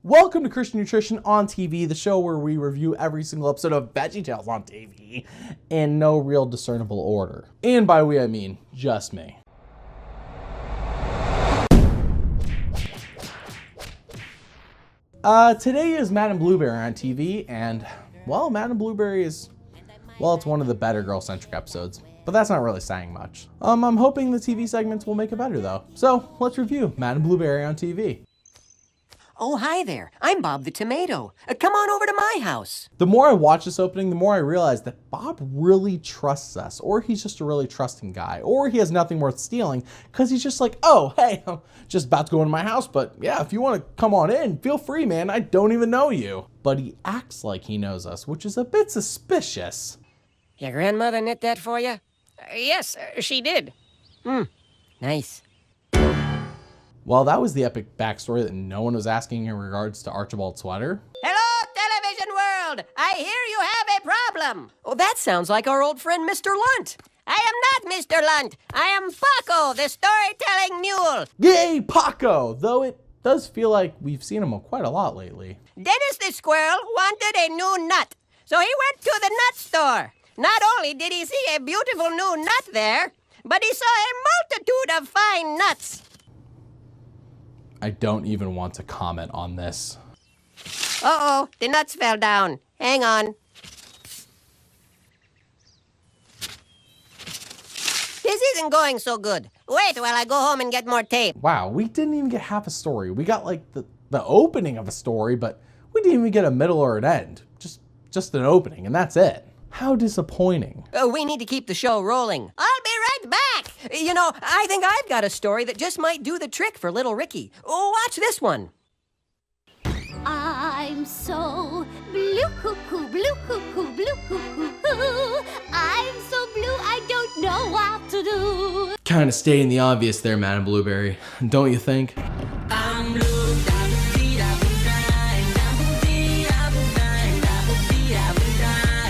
Welcome to Christian Nutrition on TV, the show where we review every single episode of VeggieTales on TV in no real discernible order. And by we, I mean just me. Today is Madame Blueberry on TV, and, well, Madame Blueberry is, well, it's one of the better girl-centric episodes. But that's not really saying much. I'm hoping the TV segments will make it better, though. So, let's review Madame Blueberry on TV. Oh, hi there. I'm Bob the Tomato. Come on over to my house. The more I watch this opening, the more I realize that Bob really trusts us, or he's just a really trusting guy, or he has nothing worth stealing, because he's just like, oh, hey, I'm just about to go into my house, but yeah, if you want to come on in, feel free, man. I don't even know you. But he acts like he knows us, which is a bit suspicious. Your grandmother knit that for you? Yes, she did. Nice. Well, that was the epic backstory that no one was asking in regards to Archibald's sweater. Hello, television world! I hear you have a problem. Oh, that sounds like our old friend Mr. Lunt. I am not Mr. Lunt. I am Paco, the storytelling mule. Yay, Paco! Though it does feel like we've seen him quite a lot lately. Dennis the squirrel wanted a new nut, so he went to the nut store. Not only did he see a beautiful new nut there, but he saw a multitude of fine nuts. I don't even want to comment on this. Uh-oh, the nuts fell down. Hang on. This isn't going so good. Wait while I go home and get more tape. Wow, we didn't even get half a story. We got like the opening of a story, but we didn't even get a middle or an end. Just an opening, and that's it. How disappointing. We need to keep the show rolling. I'll be right back. You know, I think I've got a story that just might do the trick for little Ricky. Watch this one. I'm so blue cuckoo, blue cuckoo, blue cuckoo. I'm so blue I don't know what to do. Kind of stating the obvious there, Madame Blueberry, don't you think? I'm blue.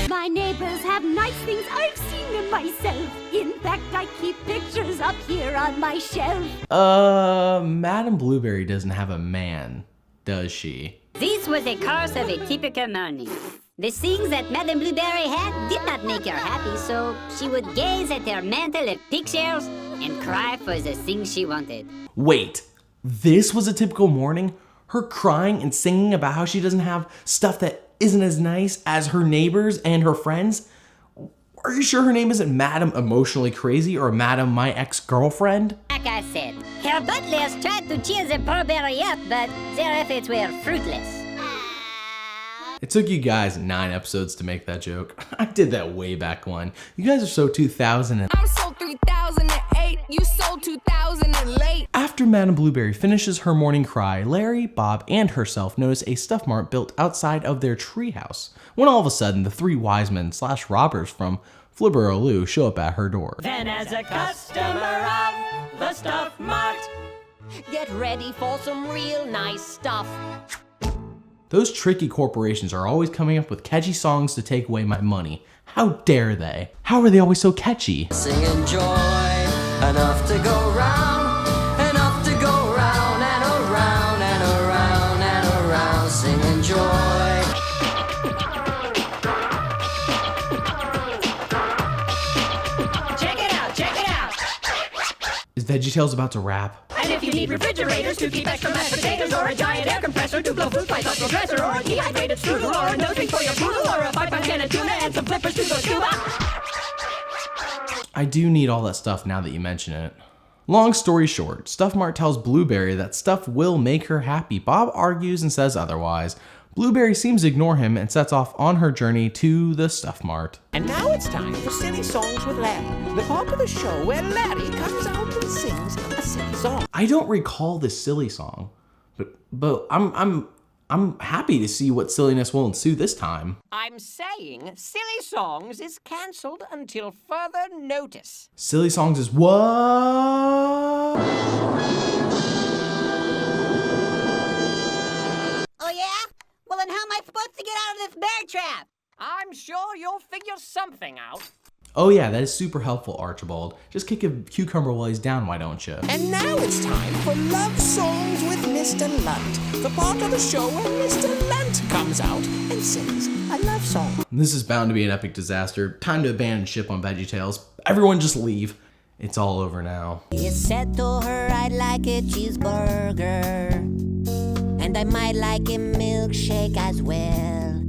My neighbors have nice things, I've seen them myself. In fact, I keep pictures up here on my shelf. Madame Blueberry doesn't have a man, does she? This was a course of a typical morning. The things that Madame Blueberry had did not make her happy, so she would gaze at her mantle of pictures and cry for the things she wanted. Wait, this was a typical morning? Her crying and singing about how she doesn't have stuff that isn't as nice as her neighbors and her friends? Are you sure her name isn't Madame Emotionally Crazy or Madame My Ex-Girlfriend? Like I said, her butlers tried to cheer the poor berry up, but their efforts were fruitless. It took you guys 9 episodes to make that joke. I did that way back when. You guys are so 2000 I'm so 3008, you so 2000 and late. After Madame Blueberry finishes her morning cry, Larry, Bob, and herself notice a stuff mart built outside of their treehouse, when all of a sudden the 3 wise men / robbers from Flibberaloo show up at her door. Then as a customer of the Stuff Mart, Get ready for some real nice stuff. Those tricky corporations are always coming up with catchy songs to take away my money. How dare they? How are they always so catchy? singing joy, enough to go round, enough to go round and around and around and around, singing joy. Check it out, check it out. Is VeggieTales about to rap? And if you need refrigerators to keep extra mashed potatoes, or a giant air compressor to blow food pipes off your dresser, or a dehydrated strudel, or a nose ring for your poodle, or a 5-pound can of tuna and some flippers to go scuba. I do need all that stuff now that you mention it. Long story short, Stuff Mart tells Blueberry that stuff will make her happy. Bob argues and says otherwise. Blueberry seems to ignore him and sets off on her journey to the Stuff Mart. And now it's time for Silly Songs with Larry, the part of the show where Larry comes out and sings a silly song. I don't recall this silly song, but I'm happy to see what silliness will ensue this time. I'm saying Silly Songs is cancelled until further notice. Silly Songs is what? Oh, yeah? Well, then how am I supposed to get out of this bear trap? I'm sure you'll figure something out. Oh yeah, that is super helpful, Archibald. Just kick a cucumber while he's down, why don't you? And now it's time for Love Songs with Mr. Lunt, the part of the show where Mr. Lunt comes out and sings a love song. This is bound to be an epic disaster. Time to abandon ship on VeggieTales. Everyone just leave. It's all over now. He said to her, I'd like a cheeseburger, and I might like a milkshake as well.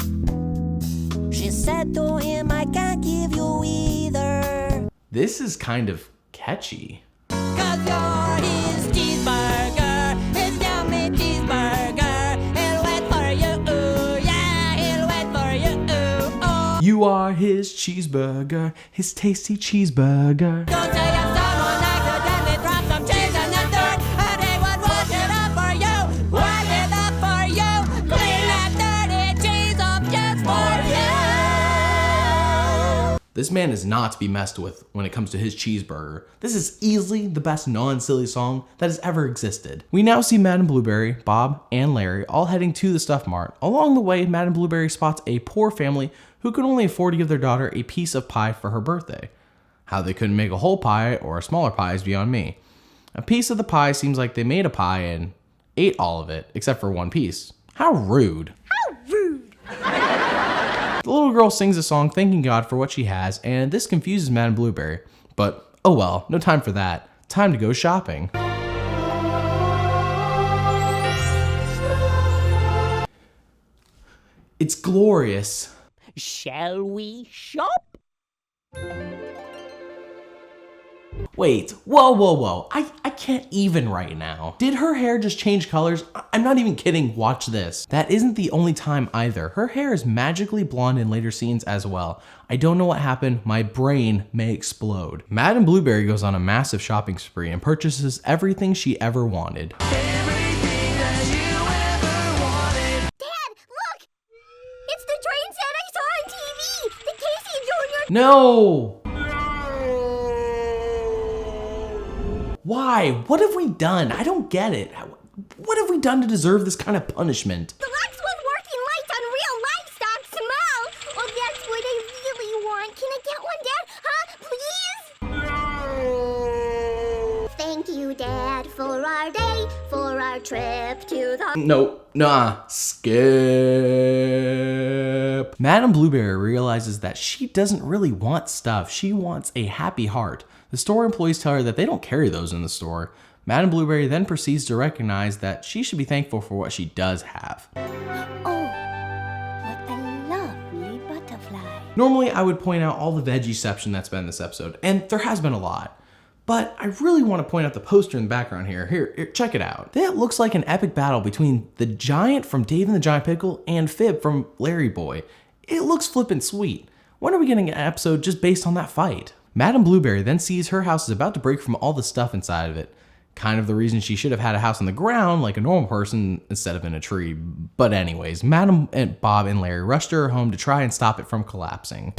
She said to him, I can't give you either. This is kind of catchy. 'Cause you're his cheeseburger, his yummy cheeseburger. He'll wait for you, ooh, yeah, he'll wait for you, ooh, oh. You are his cheeseburger, his tasty cheeseburger. Don't say if someone accidentally dropped some cheese in the dirt, and he would wash it up for you, wash it up for you, clean that dirty cheese up just for you. This man is not to be messed with when it comes to his cheeseburger. This is easily the best non-silly song that has ever existed. We now see Madame Blueberry, Bob, and Larry all heading to the Stuff Mart. Along the way, Madame Blueberry spots a poor family who could only afford to give their daughter a piece of pie for her birthday. How they couldn't make a whole pie or a smaller pie is beyond me. A piece of the pie seems like they made a pie and ate all of it, except for one piece. How rude. How rude. The little girl sings a song thanking God for what she has, and this confuses Madame Blueberry. But, oh well, no time for that. Time to go shopping. It's glorious. Shall we shop? Wait, whoa. I can't even right now. Did her hair just change colors? I'm not even kidding, watch this. That isn't the only time either. Her hair is magically blonde in later scenes as well. I don't know what happened, my brain may explode. Madame Blueberry goes on a massive shopping spree and purchases everything she ever wanted. Dad, look! It's the train set I saw on TV! The Casey Jr. No! Why? What have we done? I don't get it. What have we done to deserve this kind of punishment? The Lux was working lights on real livestock small! Oh, that's what I really want. Can I get one, Dad? Huh? Please? Thank you, Dad, for our day, for our trip to the... No, nah, skip. Madame Blueberry realizes that she doesn't really want stuff. She wants a happy heart. The store employees tell her that they don't carry those in the store. Madame Blueberry then proceeds to recognize that she should be thankful for what she does have. Oh, what a lovely butterfly. Normally, I would point out all the veggieception that's been in this episode, and there has been a lot. But I really want to point out the poster in the background here. Here, check it out. That looks like an epic battle between the Giant from Dave and the Giant Pickle and Fib from Larry Boy. It looks flippin' sweet. When are we getting an episode just based on that fight? Madame Blueberry then sees her house is about to break from all the stuff inside of it. Kind of the reason she should have had a house on the ground like a normal person instead of in a tree. But anyways, Madame and Bob and Larry rush to her home to try and stop it from collapsing.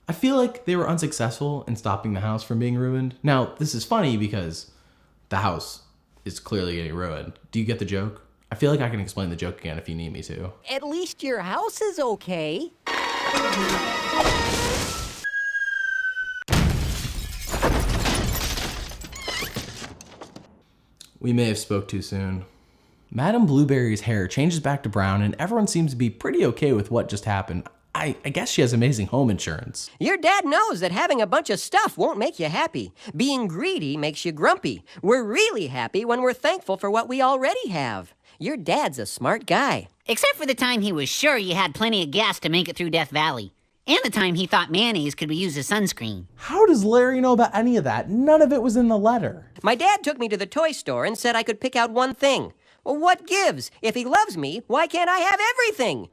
I feel like they were unsuccessful in stopping the house from being ruined. Now, this is funny because the house is clearly getting ruined. Do you get the joke? I feel like I can explain the joke again if you need me to. At least your house is okay. We may have spoke too soon. Madame Blueberry's hair changes back to brown and everyone seems to be pretty okay with what just happened. I guess she has amazing home insurance. Your dad knows that having a bunch of stuff won't make you happy. Being greedy makes you grumpy. We're really happy when we're thankful for what we already have. Your dad's a smart guy. Except for the time he was sure you had plenty of gas to make it through Death Valley. And the time he thought mayonnaise could be used as sunscreen. How does Larry know about any of that? None of it was in the letter. My dad took me to the toy store and said I could pick out one thing. Well, what gives? If he loves me, why can't I have everything?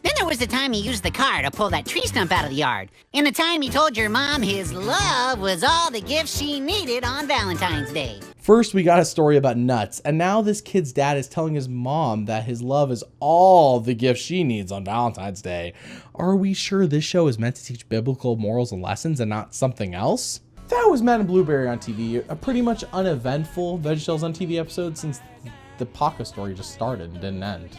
Then there was the time he used the car to pull that tree stump out of the yard. And the time he told your mom his love was all the gifts she needed on Valentine's Day. First, we got a story about nuts, and now this kid's dad is telling his mom that his love is all the gifts she needs on Valentine's Day. Are we sure this show is meant to teach biblical morals and lessons and not something else? That was Madame Blueberry on TV, a pretty much uneventful VeggieTales on TV episode since the Paco story just started and didn't end.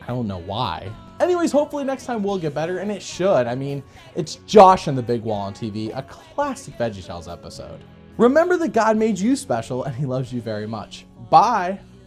I don't know why. Anyways, hopefully next time will get better, and it should. I mean, it's Josh and the Big Wall on TV, a classic VeggieTales episode. Remember that God made you special, and he loves you very much. Bye!